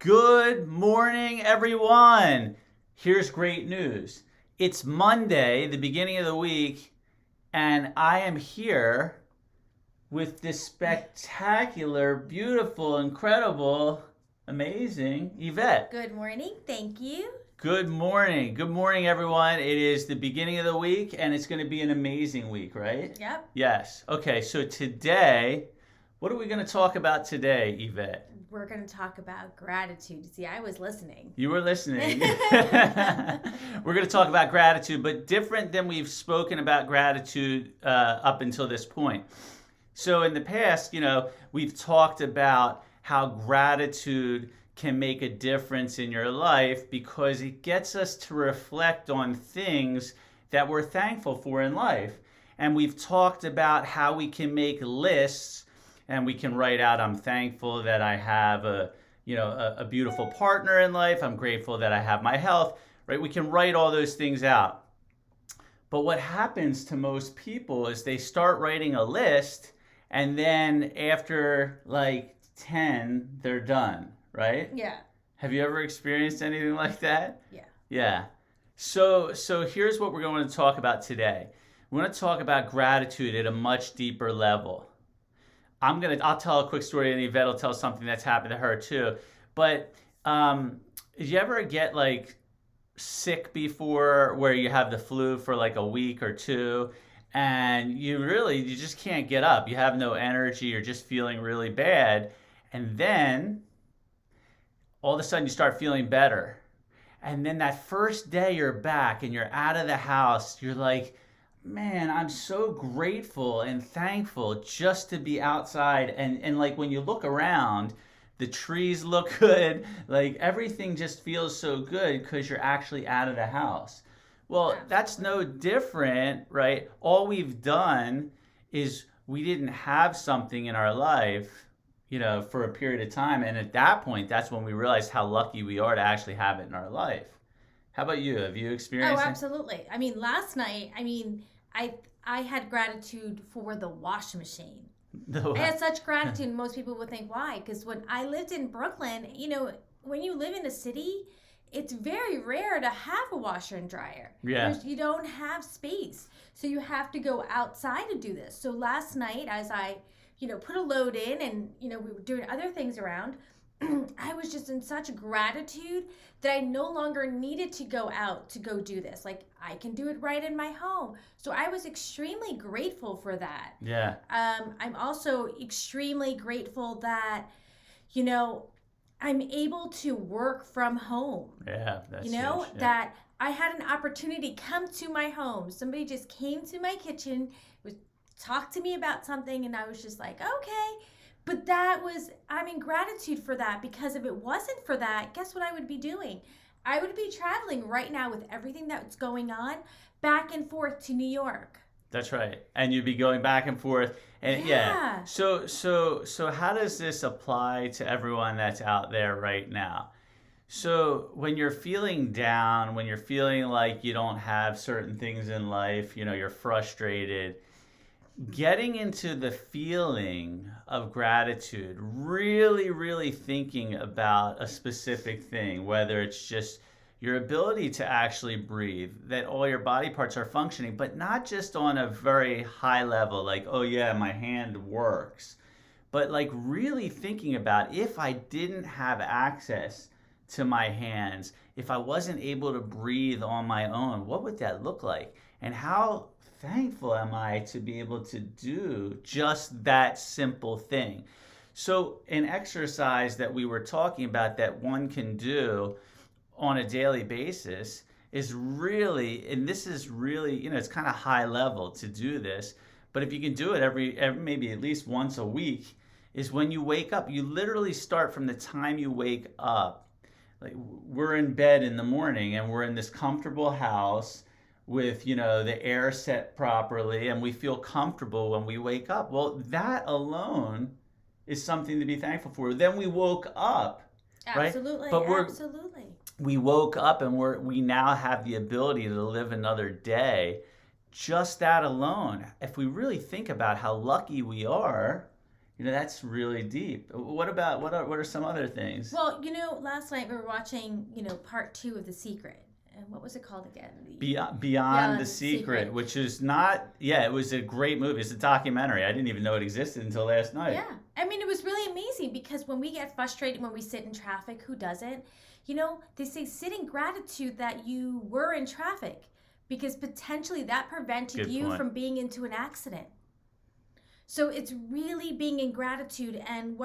Good morning, everyone. Here's great news. It's Monday, the beginning of the week, and I am here with this spectacular, beautiful, incredible, amazing Yvette. Good morning. Thank you. Good morning. Good morning, everyone. It is the beginning of the week, and it's going to be an amazing week, right? Yep. Yes. Okay, so today, what are we going to talk about today, Yvette? We're going to talk about gratitude. See, I was listening. You were listening. We're going to talk about gratitude, but different than we've spoken about gratitude up until this point. So in the past, we've talked about how gratitude can make a difference in your life because it gets us to reflect on things that we're thankful for in life. And we've talked about how we can make lists and we can write out, I'm thankful that I have a beautiful partner in life. I'm grateful that I have my health, right? We can write all those things out. But what happens to most people is they start writing a list and then after like 10, they're done, right? Yeah. Have you ever experienced anything like that? Yeah. Yeah. So here's what we're going to talk about today. We're going to talk about gratitude at a much deeper level. I'll tell a quick story and Yvette will tell something that's happened to her too. But did you ever get like sick before where you have the flu for like a week or two and you just can't get up. You have no energy, you're just feeling really bad. And then all of a sudden you start feeling better. And then that first day you're back and you're out of the house, you're like, man, I'm so grateful and thankful just to be outside. And like when you look around, the trees look good. Like everything just feels so good because you're actually out of the house. Well, that's no different, right? All we've done is we didn't have something in our life, for a period of time. And at that point, that's when we realized how lucky we are to actually have it in our life. How about you? Have you experienced Oh, it? absolutely. Last night, I had gratitude for the washing machine. I had such gratitude. Most people would think, why? Because when I lived in Brooklyn, when you live in a city, it's very rare to have a washer and dryer. Yeah. You don't have space. So you have to go outside to do this. So last night, as I, put a load in and, we were doing other things around, I was just in such gratitude that I no longer needed to go out to go do this. Like I can do it right in my home. So I was extremely grateful for that. Yeah. I'm also extremely grateful that, I'm able to work from home. Yeah, that's huge. Yeah. That I had an opportunity come to my home. Somebody just came to my kitchen, was talked to me about something, and I was just like, okay. But I'm in gratitude for that because if it wasn't for that, guess what I would be doing? I would be traveling right now with everything that's going on back and forth to New York. That's right. And you'd be going back and forth. And Yeah. So how does this apply to everyone that's out there right now? So when you're feeling down, when you're feeling like you don't have certain things in life, you're frustrated, getting into the feeling of gratitude, really, really thinking about a specific thing, whether it's just your ability to actually breathe, that all your body parts are functioning, but not just on a very high level, like, oh yeah, my hand works, but like really thinking about if I didn't have access to my hands, if I wasn't able to breathe on my own, what would that look like? And how thankful am I to be able to do just that simple thing? So an exercise that we were talking about that one can do on a daily basis is really, and this is really, it's kind of high level to do this, but if you can do it every maybe at least once a week, is when you wake up, you literally start from the time you wake up. Like we're in bed in the morning and we're in this comfortable house with the air set properly and we feel comfortable when we wake up. Well, that alone is something to be thankful for. Then we woke up, Absolutely. Right? But Absolutely. We woke up and we now have the ability to live another day. Just that alone, if we really think about how lucky we are, That's really deep. What are some other things? Well, last night we were watching, part 2 of The Secret. And what was it called again? Beyond the Secret, which is not, yeah, it was a great movie. It's a documentary. I didn't even know it existed until last night. Yeah. I mean, it was really amazing because when we get frustrated when we sit in traffic, who doesn't? They say sit in gratitude that you were in traffic because potentially that prevented Good you point. from being into an accident. So it's really being in gratitude, and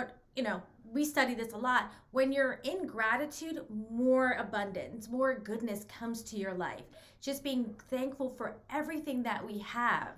we study this a lot. When you're in gratitude, more abundance, more goodness comes to your life. Just being thankful for everything that we have.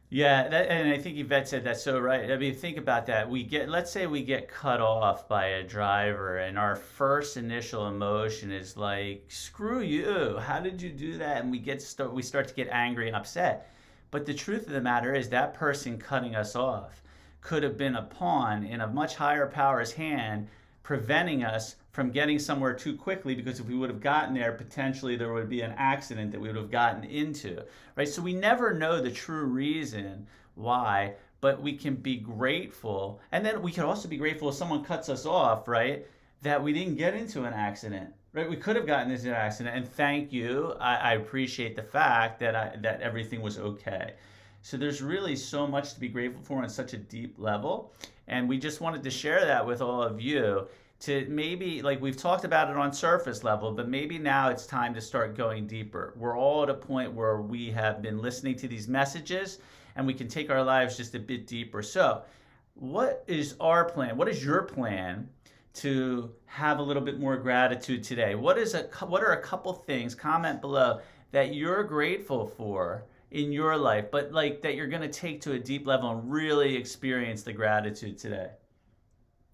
Yeah, and I think Yvette said that's so right. I mean, think about that. Let's say we get cut off by a driver, and our first initial emotion is like, "Screw you! How did you do that?" And we start to get angry and upset. But the truth of the matter is that person cutting us off could have been a pawn in a much higher power's hand, preventing us from getting somewhere too quickly, because if we would have gotten there, potentially there would be an accident that we would have gotten into, right? So we never know the true reason why, but we can be grateful. And then we can also be grateful if someone cuts us off, right? That we didn't get into an accident. Right, we could have gotten into an accident, and thank you. I appreciate the fact that everything was okay. So there's really so much to be grateful for on such a deep level, and we just wanted to share that with all of you. To maybe, like, we've talked about it on surface level, but maybe now it's time to start going deeper. We're all at a point where we have been listening to these messages, and we can take our lives just a bit deeper. So, what is our plan? What is your plan to have a little bit more gratitude today? What are a couple things, comment below, that you're grateful for in your life, but like that you're going to take to a deep level and really experience the gratitude today?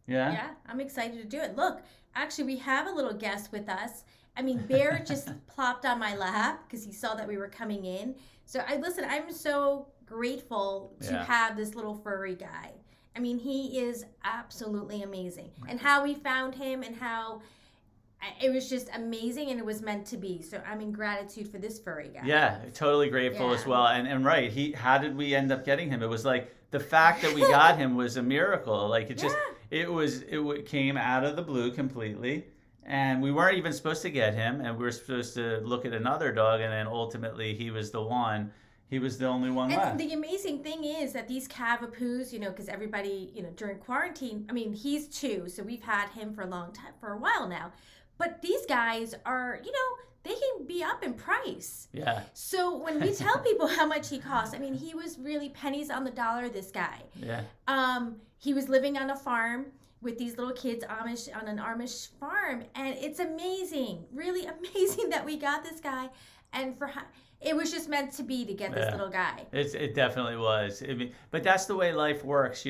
Yeah, I'm excited to do it. Look, actually, we have a little guest with us. I mean, Bear just plopped on my lap because he saw that we were coming in. So I'm so grateful to have this little furry guy. I mean, he is absolutely amazing. And how we found him and how it was just amazing, and it was meant to be. So I'm in gratitude for this furry guy. Yeah, totally grateful as well. And right, how did we end up getting him? It was like the fact that we got him was a miracle. Like it came out of the blue completely. And we weren't even supposed to get him, and we were supposed to look at another dog, and then ultimately he was the one. He was the only one left. And the amazing thing is that these Cavapoos, because everybody, during quarantine, I mean, he's 2, so we've had him for a while now. But these guys are, they can be up in price. Yeah. So when we tell people how much he costs, I mean, he was really pennies on the dollar, this guy. Yeah. He was living on a farm with these little kids on an Amish farm, and it's amazing, really amazing that we got this guy, and it was just meant to be to get this little guy. It definitely was. I mean, but that's the way life works,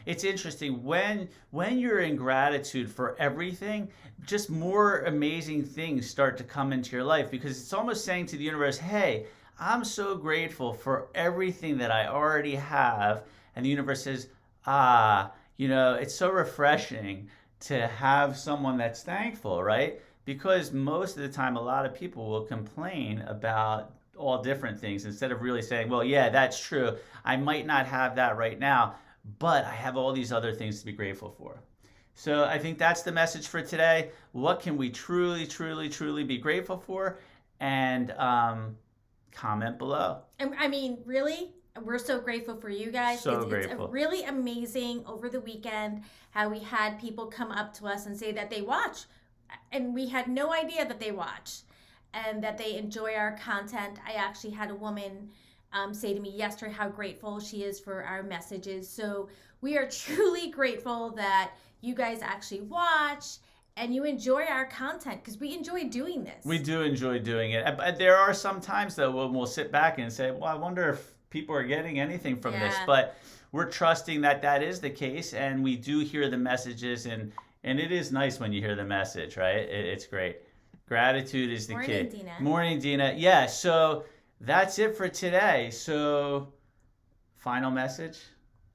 It's interesting when you're in gratitude for everything, just more amazing things start to come into your life, because it's almost saying to the universe, "Hey, I'm so grateful for everything that I already have," and the universe says, it's so refreshing to have someone that's thankful, right? Because most of the time, a lot of people will complain about all different things instead of really saying, well, yeah, that's true. I might not have that right now, but I have all these other things to be grateful for. So I think that's the message for today. What can we truly, truly, truly be grateful for? And comment below. I mean, really, we're so grateful for you guys. Grateful. It's really amazing over the weekend how we had people come up to us and say that they watch. And we had no idea that they watch and that they enjoy our content. I actually had a woman say to me yesterday how grateful she is for our messages. So we are truly grateful that you guys actually watch and you enjoy our content, because we enjoy doing this. We do enjoy doing it. But there are some times, though, when we'll sit back and say, well, I wonder if people are getting anything from this. But we're trusting that is the case, and we do hear the messages, and it is nice when you hear the message, right? It's great. Gratitude is the key. Dina. Morning, Dina. Yeah, so that's it for today. So, final message?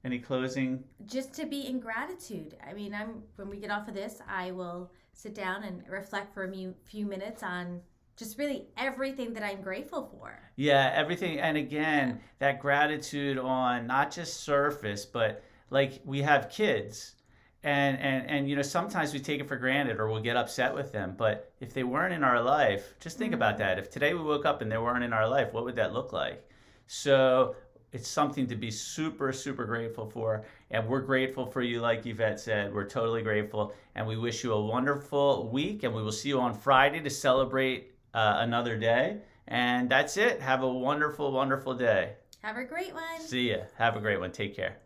Any closing? Just to be in gratitude. I mean, when we get off of this, I will sit down and reflect for a few minutes on just really everything that I'm grateful for. Yeah, everything. And again, that gratitude on not just surface, but like we have kids, and sometimes we take it for granted or we'll get upset with them. But if they weren't in our life, just think about that. If today we woke up and they weren't in our life, what would that look like? So it's something to be super, super grateful for. And we're grateful for you, like Yvette said. We're totally grateful. And we wish you a wonderful week. And we will see you on Friday to celebrate another day. And that's it. Have a wonderful, wonderful day. Have a great one. See ya. Have a great one. Take care.